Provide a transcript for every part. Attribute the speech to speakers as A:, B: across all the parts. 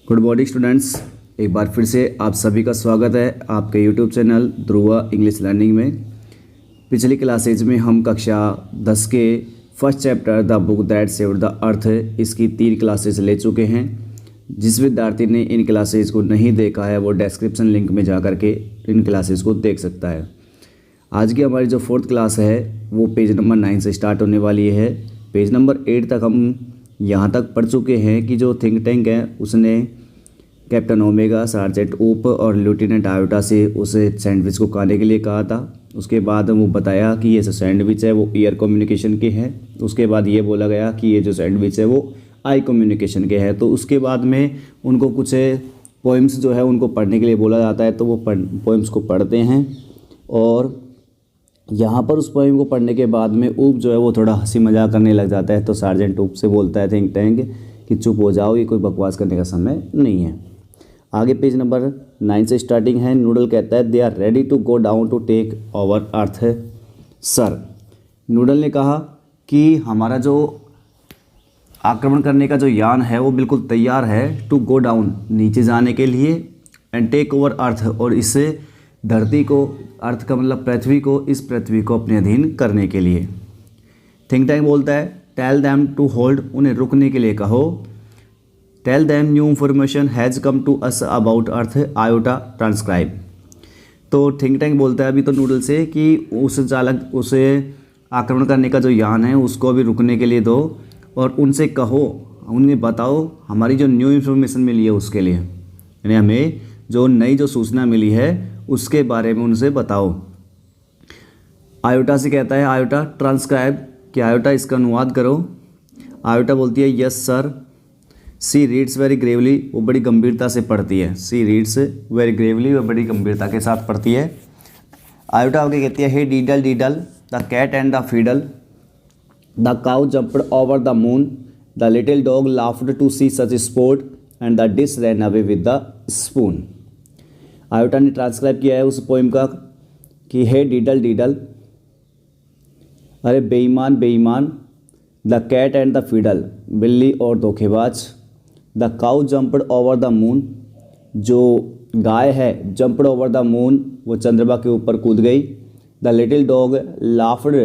A: Good morning students, एक बार फिर से आप सभी का स्वागत है आपके YouTube channel Dhruva English learning में। पिछली क्लासेज में हम कक्षा 10 के first chapter the book that saved the earth इसकी 3 क्लासेज ले चुके हैं। जिस विद्यार्थी ने इन क्लासेज को नहीं देखा है वो डिस्क्रिप्शन लिंक में जा कर के इन क्लासेज को देख सकता है। आज की हमारी जो 4th क्लास है वो पेज नंबर 9 से स्टार्ट होने वाली है। पेज नंबर 8 तक हम यहाँ तक पढ़ चुके हैं कि जो थिंक टैंक है उसने कैप्टन ओमेगा, सार्जेंट ऊप और लेफ्टिनेंट आयोटा से उसे सैंडविच को खाने के लिए कहा था। उसके बाद वो बताया कि ये जो सैंडविच है वो ईयर कम्युनिकेशन के है। उसके बाद ये बोला गया कि ये जो सैंडविच है वो आई कम्युनिकेशन के है। तो उसके बाद में उनको कुछ पोइम्स जो है उनको पढ़ने के लिए बोला जाता है, तो वो पोइम्स को पढ़ते हैं। और यहाँ पर उस पोइम को पढ़ने के बाद में ऊप जो है वो थोड़ा हंसी मजाक करने लग जाता है। तो सार्जेंट ऊप से बोलता है थिंक टैंक कि चुप हो जाओ, ये कोई बकवास करने का समय नहीं है। आगे पेज नंबर 9 से स्टार्टिंग है। नूडल कहता है they are ready to go down to take over Earth sir. Noodle ने कहा कि हमारा जो आक्रमण करने का जो यान है वो बिल्कुल तैयार है, टू गो डाउन नीचे जाने के लिए, एंड टेक ओवर अर्थ और इससे धरती को, अर्थ का मतलब पृथ्वी को, इस पृथ्वी को अपने अधीन करने के लिए। थिंक टैंक बोलता है टेल दैम टू होल्ड, उन्हें रुकने के लिए कहो। Tell them new information has come to us about Earth Iota transcribe. तो थिंक टैंक बोलता है अभी तो नूडल से कि उस चालक, उसे आक्रमण करने का जो यान है उसको अभी रुकने के लिए दो और उनसे कहो, उन्हें बताओ हमारी जो न्यू इन्फॉर्मेशन मिली है उसके लिए, यानी हमें जो नई जो सूचना मिली है उसके बारे में उनसे बताओ। आयोटा से कहता है आयोटा ट्रांसक्राइब, कि आयोटा इसका अनुवाद करो। आयोटा बोलती है यस सर। सी रीड्स वेरी ग्रेवली, वो बड़ी गंभीरता से पढ़ती है। सी रीड्स वेरी ग्रेवली, वो बड़ी गंभीरता के साथ पढ़ती है। आयोटा आगे कहती है hey diddle diddle the cat and the fiddle, the cow jumped over the moon, the little dog laughed to see such sport and the dish ran away with the spoon. Iota ने transcribe किया है उस poem का कि हे diddle डीडल, अरे बेईमान बेईमान, the cat and the fiddle, बिल्ली और धोखेबाज, the cow jumped over the moon, जो गाय है जंप्ड ओवर द मून, वो चंद्रमा के ऊपर कूद गई। The little dog laughed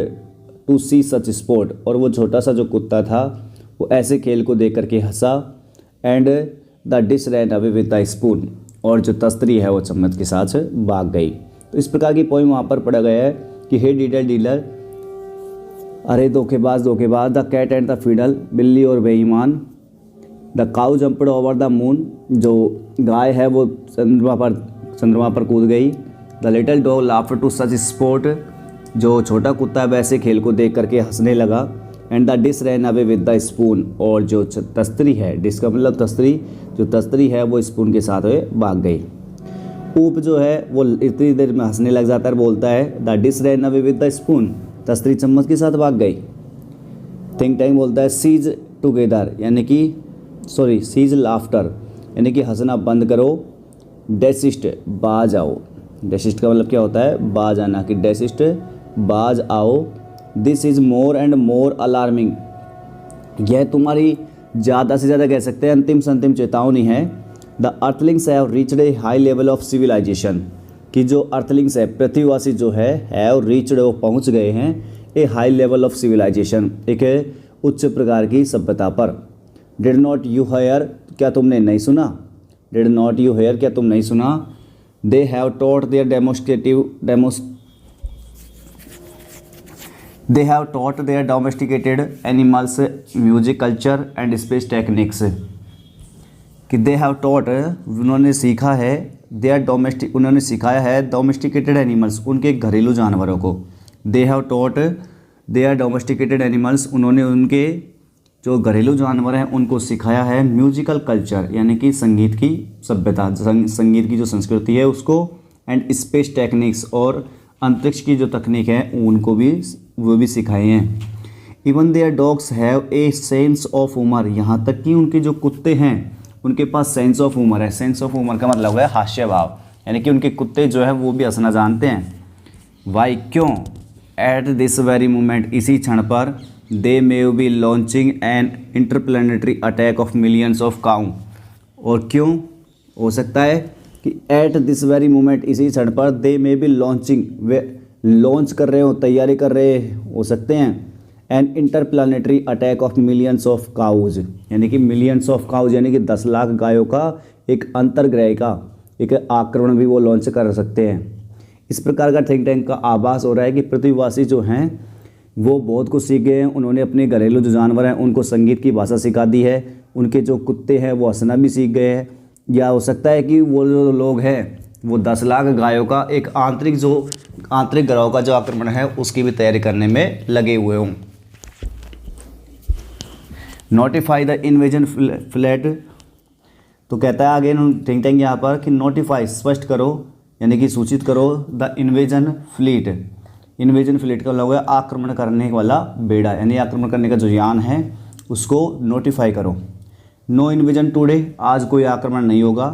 A: to see such sport, और वो छोटा सा जो कुत्ता था वो ऐसे खेल को देख करके हंसा। And the dish ran away with the spoon, और जो तस्तरी है वो चम्मच के साथ भाग गई। तो इस प्रकार की पोइम वहाँ पर पढ़ा गया है कि हे डीडल डीलर, अरे धोखेबाज धोखेबाज, the cat and the fiddle, बिल्ली और बेईमान, the cow jumped over the moon, जो गाय है वो चंद्रमा पर कूद गई। The little dog laughed to such sport, जो छोटा कुत्ता वैसे खेल को देख करके हंसने लगा। And the dish ran away with the spoon, और जो तस्तरी है, डिश का मतलब तस्तरी, जो तस्तरी है वो स्पून के साथ भाग गई। ऊप जो है वो इतनी देर में हंसने लग जाता है, बोलता है the dish ran away with the spoon, तस्तरी चम्मच के साथ भाग गई। थिंक टैंक बोलता है सीज टुगेदर, यानी कि सीज लाफ्टर, यानी कि हंसना बंद करो। डेसिस्ट, बाज आओ। डेसिस्ट का मतलब क्या होता है? बाज आना, कि डेसिस्ट बाज आओ। This is more and more alarming, यह तुम्हारी ज़्यादा से ज़्यादा कह सकते हैं अंतिम से अंतिम चेतावनी है। The earthlings have reached a high level of civilisation, कि जो अर्थलिंग्स है, पृथ्वीवासी जो है, हैव रीच्ड, वो पहुंच गए हैं, ए हाई लेवल ऑफ सिविलाइजेशन, एक उच्च प्रकार की सभ्यता पर। डिड नॉट यू हेयर, क्या तुमने नहीं सुना? डिड नॉट यू हेयर, क्या तुम नहीं सुना? They have taught their domesticated animals music culture and space techniques, कि दे हैव टॉट, उन्होंने सीखा है, उन्होंने सिखाया है डोमेस्टिकेटेड एनिमल्स, उनके घरेलू जानवरों को। They have taught their domesticated animals, उन्होंने उनके जो घरेलू जानवर हैं उनको सिखाया है म्यूजिकल कल्चर, यानी कि संगीत की सभ्यता, संगीत की जो संस्कृति है उसको, एंड स्पेस टेक्निक्स, और अंतरिक्ष की जो तकनीक है उनको भी, वो भी सिखाए हैं। Even their dogs have a sense of humour, यहाँ तक कि उनके जो कुत्ते हैं उनके पास सेंस ऑफ ह्यूमर है। सेंस ऑफ ह्यूमर का मतलब है हास्य भाव, यानी कि उनके कुत्ते जो है वो भी हंसना जानते हैं। वाई, क्यों? एट दिस वेरी मोमेंट, इसी क्षण पर, they may be launching an interplanetary attack of millions of cow, और क्यों हो सकता है कि एट दिस वेरी मोमेंट, इसी क्षण पर दे मे बी लॉन्चिंग, वे लॉन्च कर रहे हो, तैयारी कर रहे हो सकते हैं an interplanetary attack of millions of cows, यानी कि मिलियंस ऑफ काउज यानी कि 10 लाख गायों का एक अंतर्ग्रह का एक आक्रमण भी वो लॉन्च कर सकते हैं। इस प्रकार का थिंक टैंक का आभास हो रहा है कि पृथ्वीवासी जो हैं वो बहुत कुछ सीख गए हैं। उन्होंने अपने घरेलू जो जानवर हैं उनको संगीत की भाषा सिखा दी है, उनके जो कुत्ते हैं वो हंसना भी सीख गए हैं, या हो सकता है कि वो जो लोग हैं वो 10 लाख गायों का एक आंतरिक ग्रहों का जो आक्रमण है उसकी भी तैयारी करने में लगे हुए हों। नोटिफाई द इन्वेजन फ्लीट, तो कहता है आगे थिंक टैंक यहाँ पर कि नोटिफाई स्पष्ट करो, यानी कि सूचित करो the invasion fleet. Invasion fleet का मतलब है आक्रमण करने वाला बेड़ा, यानी आक्रमण करने का जो यान है उसको नोटिफाई करो। नो इन्वेजन टुडे, आज कोई आक्रमण नहीं होगा।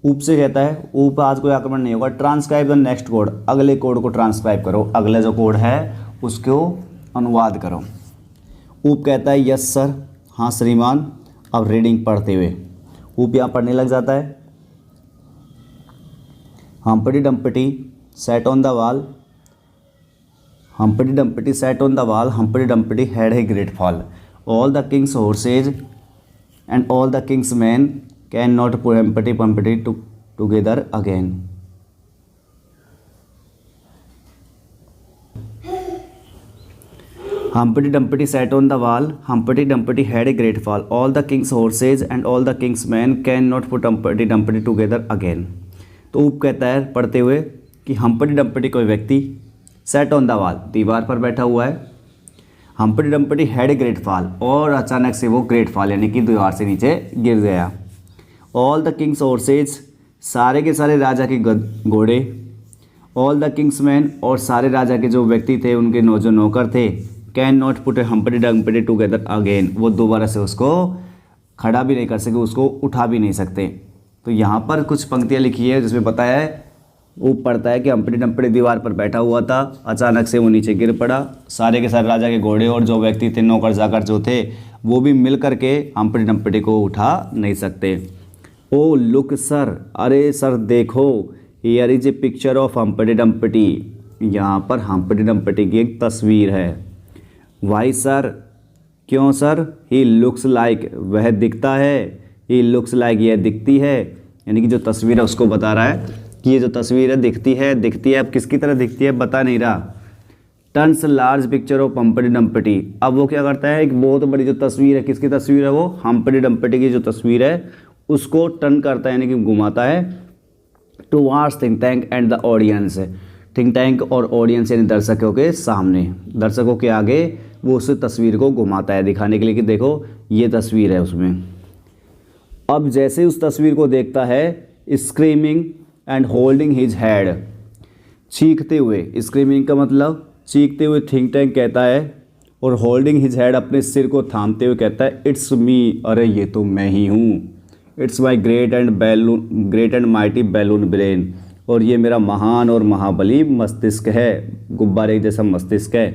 A: ऊप से कहता है ऊप आज कोई आक्रमण नहीं होगा। ट्रांसक्राइब द नेक्स्ट कोड, अगले कोड को ट्रांसक्राइब करो, अगला जो कोड है उसको अनुवाद करो। ऊप कहता है यस सर, हाँ श्रीमान। अब रीडिंग पढ़ते हुए ऊप यहाँ पढ़ने लग जाता है। Humpty Dumpty sat on the wall, Humpty Dumpty sat on the wall, Humpty Dumpty had a great fall, all the king's horses and all the king's man can not put Humpty Pumpty together again. Humpty Dumpty sat on the wall. Humpty Dumpty had a great fall. All the king's horses and all the king's men cannot put Humpty Dumpty together again. तो ऊप कहता है पढ़ते हुए कि हम्पटी डम्पटी कोई व्यक्ति set on the wall, दीवार पर बैठा हुआ है। Humpty Dumpty had a great fall, और अचानक से वो ग्रेट फॉल यानी कि दीवार से नीचे गिर गया। ऑल द किंग्स हॉर्सेज, सारे के सारे राजा के घोड़े। ऑल द किंग्स मैन, और सारे राजा के जो व्यक्ति थे उनके जो नौकर थे, can not put Humpty Dumpty together again, वो दोबारा से उसको खड़ा भी नहीं कर सके, उसको उठा भी नहीं सकते। तो यहाँ पर कुछ पंक्तियाँ लिखी है जिसमें बताया है, वो पढ़ता है कि हम्पटी डम्पटी दीवार पर बैठा हुआ था, अचानक से वो नीचे गिर पड़ा। सारे के सारे राजा के घोड़े और जो व्यक्ति थे नौकर जाकर जो थे वो भी मिल करके हम्पटी डम्पटी को उठा नहीं सकते। ओ लुक सर, अरे सर देखो, here is a picture of Humpty Dumpty, यहाँ पर हम्पटी डम्पटी की एक तस्वीर है। वाई सर, क्यों सर? ही लुक्स लाइक, वह दिखता है। ही लुक्स लाइक, यह दिखती है, यानी कि जो तस्वीर है उसको बता रहा है कि ये जो तस्वीर है दिखती है। अब किसकी तरह दिखती है बता नहीं रहा। Turns large picture of Humpty डम्पटी, अब वो क्या करता है, एक बहुत बड़ी जो तस्वीर है, किसकी तस्वीर है वो, हम्पटी डम्पटी की जो तस्वीर है उसको टर्न करता है, यानी कि घुमाता है towards think tank and the audience, think tank और ऑडियंस यानी दर्शकों के सामने, दर्शकों के आगे वो उस तस्वीर को घुमाता है दिखाने के लिए कि देखो ये तस्वीर है उसमें। अब जैसे उस तस्वीर को देखता है, screaming and holding his head, चीखते हुए, स्क्रीमिंग का मतलब चीखते हुए थिंक टैंक कहता है, और होल्डिंग हिज हेड अपने सिर को थामते हुए कहता है, इट्स मी, अरे ये तो मैं ही हूँ। It's my great and mighty balloon brain, और ये मेरा महान और महाबली मस्तिष्क है, गुब्बारे जैसा मस्तिष्क है।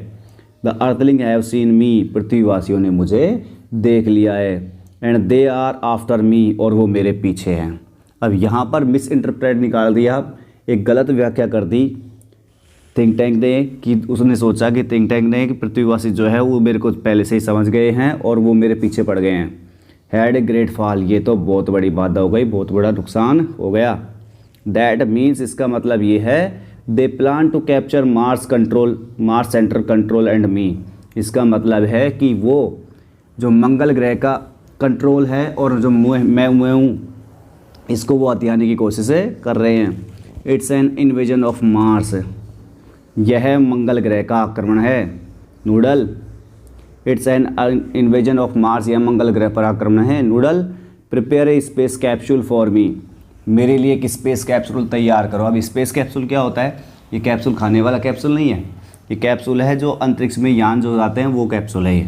A: The earthling have seen me, पृथ्वीवासियों ने मुझे देख लिया है। And they are after me, और वो मेरे पीछे हैं। अब यहाँ पर मिस इंटरप्रेट निकाल दिया, एक गलत व्याख्या कर दी थिंक टैंक ने, कि उसने सोचा कि थिंक टैंक ने कि पृथ्वीवासी जो है वो मेरे को पहले से ही समझ गए हैं और वो मेरे पीछे पड़ गए हैं। हैड ए ग्रेट फॉल, ये तो बहुत बड़ी बाधा हो गई, बहुत बड़ा नुकसान हो गया। दैट मीन्स, इसका मतलब ये है, they plan to capture Mars centre control and me, इसका मतलब है कि वो जो मंगल ग्रह का कंट्रोल है और जो मैं हूँ इसको वो हथियाने की कोशिश कर रहे हैं। It's an invasion of Mars, यह मंगल ग्रह का आक्रमण है। Noodle, it's an invasion of Mars, यह मंगल ग्रह पर आक्रमण है। Noodle, prepare a space capsule for me, मेरे लिए एक स्पेस कैप्सूल तैयार करो। अब स्पेस कैप्सूल क्या होता है, ये कैप्सूल खाने वाला कैप्सूल नहीं है, ये कैप्सूल है जो अंतरिक्ष में यान जो जाते हैं वो कैप्सूल है ये।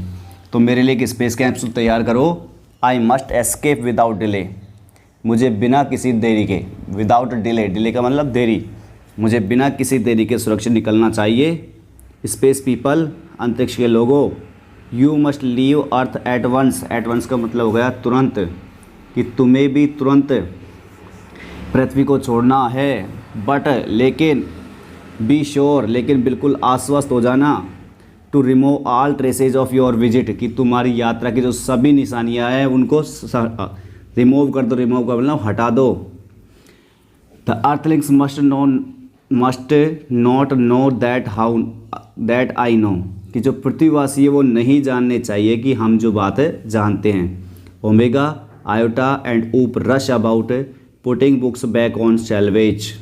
A: तो मेरे लिए एक स्पेस कैप्सूल तैयार करो। I must escape without delay, मुझे बिना किसी देरी के, विदाउट डिले, डिले का मतलब देरी, मुझे बिना किसी देरी के सुरक्षित निकलना चाहिए। स्पेस पीपल, अंतरिक्ष के लोगों, you must leave Earth at once, at once का मतलब हो गया तुरंत। कि तुम्हें भी तुरंत पृथ्वी को छोड़ना है, बट लेकिन बी श्योर, लेकिन बिल्कुल आश्वस्त हो जाना, to remove all traces of your visit, कि तुम्हारी यात्रा की जो सभी निशानियां हैं उनको रिमूव कर दो। रिमूव का मतलब हटा दो। The Earthlings must not know that I know, कि जो पृथ्वीवासी है वो नहीं जानने चाहिए कि हम जो बात जानते हैं। Omega, Iota and Oop rush about putting books back on shelves.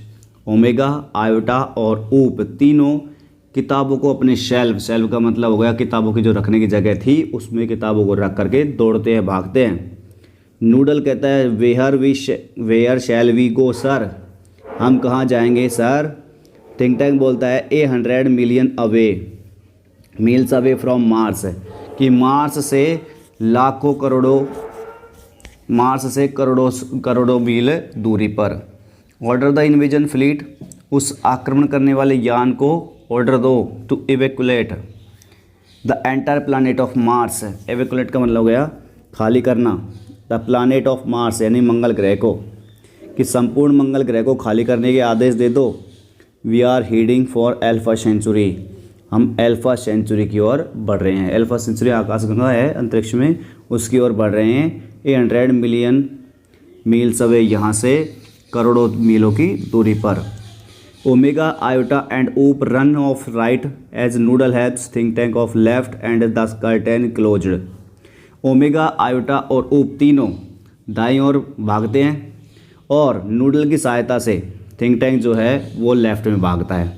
A: Omega, Iota और ऊप तीनों किताबों को अपने शेल्फ का मतलब हो गया किताबों की जो रखने की जगह थी उसमें किताबों को रख करके दौड़ते हैं, भागते हैं। नूडल कहता है where shall we go sir, हम कहाँ जाएंगे सर। थिंक टैंक बोलता है 100 million away miles away from Mars, कि मार्स से करोड़ों मील दूरी पर। ऑर्डर द इन्वेजन फ्लीट, उस आक्रमण करने वाले यान को ऑर्डर दो, to evacuate the entire planet of Mars. Evacuate का मतलब हो गया खाली करना। द प्लानेट ऑफ मार्स यानी मंगल ग्रह को, कि संपूर्ण मंगल ग्रह को खाली करने के आदेश दे दो। We are heading for Alpha Centauri, हम अल्फा सेंचुरी की ओर बढ़ रहे हैं। अल्फा सेंचुरी आकाशगंगा है अंतरिक्ष में, उसकी ओर बढ़ रहे हैं। 100 मिलियन मील्स अवे, यहाँ से करोड़ों मीलों की दूरी पर। Omega, Iota and Oop run off right as Noodle helps think tank off left and the curtain closed. Omega, Iota और ऊप तीनों दाईं ओर भागते हैं और नूडल की सहायता से थिंक टैंक जो है वो लेफ्ट में भागता है।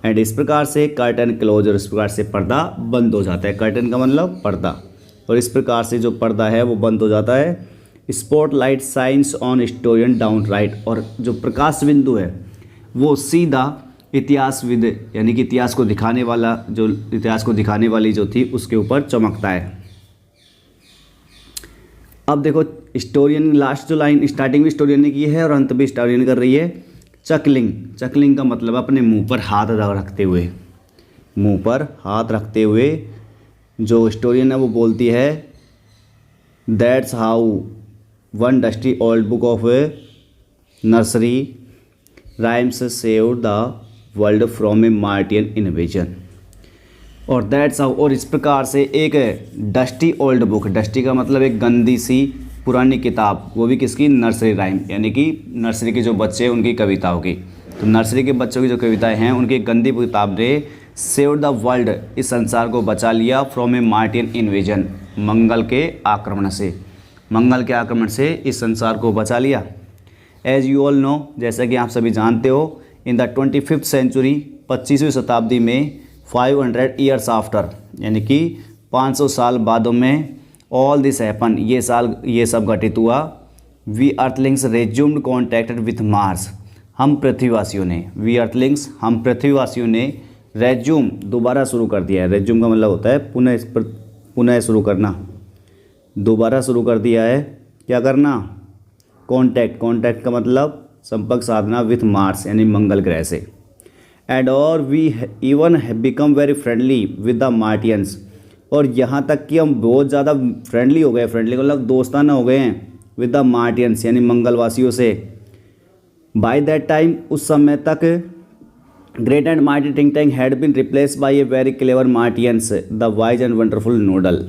A: एंड इस प्रकार से कर्टेन क्लोज, और इस प्रकार से पर्दा बंद हो जाता है। कर्टेन का मतलब पर्दा, और इस प्रकार से जो पर्दा है वो बंद हो जाता है। Spotlight science on historian down right, और जो प्रकाश बिंदु है वो सीधा इतिहासविद यानी कि इतिहास को दिखाने वाली जो थी उसके ऊपर चमकता है। अब देखो हिस्टोरियन, लास्ट जो लाइन स्टार्टिंग में हिस्टोरियन ने की है और अंत में हिस्टोरियन कर रही है चकलिंग का मतलब अपने मुंह पर हाथ रखते हुए जो हिस्टोरियन है वो बोलती है, that's how one dusty old book of nursery rhymes save the world from A Martian invasion. और दैट्स हाउ, और इस प्रकार से एक डस्टी ओल्ड बुक, डस्टी का मतलब एक गंदी सी पुरानी किताब, वो भी किसकी, नर्सरी राइम यानी कि नर्सरी के जो बच्चे हैं उनकी कविताओं की। तो नर्सरी के बच्चों की जो कविताएं हैं उनकी गंदी किताब ने सेव द वर्ल्ड, इस संसार को बचा लिया, फ्रॉम ए मार्टियन इन्वेजन, मंगल के आक्रमण से इस संसार को बचा लिया। एज यू ऑल नो, जैसा कि आप सभी जानते हो, इन द 25th सेंचुरी, 25वीं शताब्दी में, 500 ईयर्स आफ्टर यानी कि 500 साल बादों में, ऑल दिस हैपन, ये सब घटित हुआ। We earthlings resumed contacted with Mars, हम पृथ्वीवासियों ने रेज्यूम दोबारा शुरू कर दिया है। रेज्यूम का मतलब होता है पुनः शुरू करना, दोबारा शुरू कर दिया है। क्या करना, कॉन्टैक्ट का मतलब संपर्क साधना विथ मार्स यानी मंगल ग्रह से। एंड और we even become very friendly with the Martians, और यहाँ तक कि हम बहुत ज़्यादा फ्रेंडली हो गए, फ्रेंडली मतलब दोस्ताना हो गए हैं, विद द मार्टियंस यानी मंगलवासियों से। बाय दैट टाइम, उस समय तक, great and Marty think tank had been replace by a very clever Martians the wise and wonderful Noodle.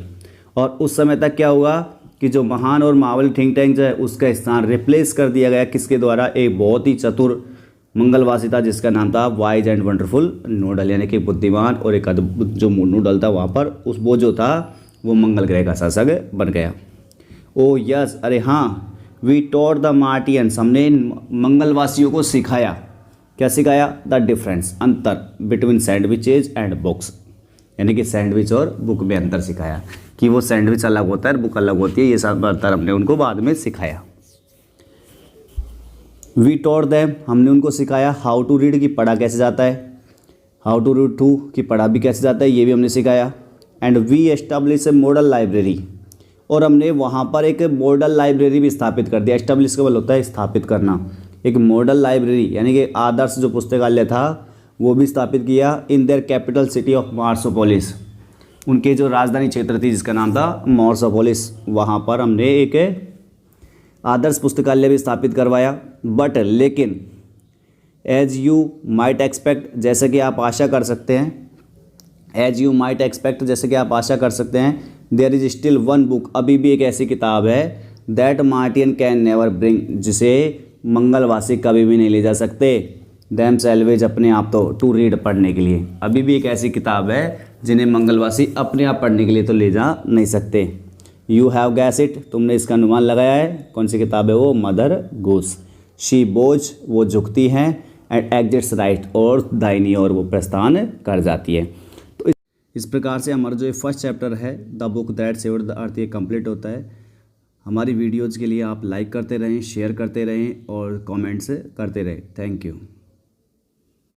A: और उस समय तक क्या हुआ कि जो महान और महाबली थिंक टैंक जो है उसका स्थान रिप्लेस कर दिया गया किसके द्वारा, एक बहुत ही चतुर मंगलवासी था जिसका नाम था वाइज एंड वंडरफुल नूडल, यानी कि बुद्धिमान और एक अद्भुत जो नूडल था वहाँ पर वो जो था वो मंगल ग्रह का शासक बन गया। ओ यस, अरे हाँ, वी टॉट द मार्टियंस, हमने मंगलवासियों को सिखाया, क्या सिखाया, द डिफरेंस, अंतर, बिटवीन सैंडविचेज एंड बुक्स, यानी कि सैंडविच और बुक में अंतर सिखाया कि वो सैंडविच अलग होता है, बुक अलग होती है, ये सब अंतर हमने उनको बाद में सिखाया। वी टॉट दैम, हमने उनको सिखाया, हाउ टू रीड की पढ़ा कैसे जाता है, हाउ टू रीड टू की पढ़ा भी कैसे जाता है, ये भी हमने सिखाया। And we establish a model library, और हमने वहाँ पर एक मॉडल लाइब्रेरी भी स्थापित कर दिया। एस्टेब्लिश का मतलब होता है स्थापित करना, एक मॉडल लाइब्रेरी यानी कि आदर्श जो पुस्तकालय था वो भी स्थापित किया in their capital city of Marsopolis, उनके जो राजधानी क्षेत्र थी जिसका नाम था मार्सोपोलिस, वहाँ पर हमने एक आदर्श पुस्तकालय भी स्थापित करवाया। बट लेकिन एज यू माइट एक्सपेक्ट, जैसे कि आप आशा कर सकते हैं, एज यू माइट एक्सपेक्ट, जैसे कि आप आशा कर सकते हैं, there is still one book, अभी भी एक ऐसी किताब है, that Martian can never bring, जिसे मंगलवासी कभी भी नहीं ले जा सकते, दैम सेल्वेज, अपने आप तो, टू रीड, पढ़ने के लिए। अभी भी एक ऐसी किताब है जिन्हें मंगलवासी अपने आप पढ़ने के लिए तो ले जा नहीं सकते। यू हैव गैस इट, तुमने इसका अनुमान लगाया है। कौन सी किताब है वो? Mother goose. शी बोझ, वो झुकती हैं, एंड एग्जिट्स राइट, और दाहिनी ओर वो प्रस्थान कर जाती है। तो इस प्रकार से हमारा जो ये फर्स्ट चैप्टर है the book that saved the earth, ये कंप्लीट होता है। हमारी वीडियोज़ के लिए आप लाइक करते रहें, शेयर करते रहें और कमेंट्स करते रहें। Thank you.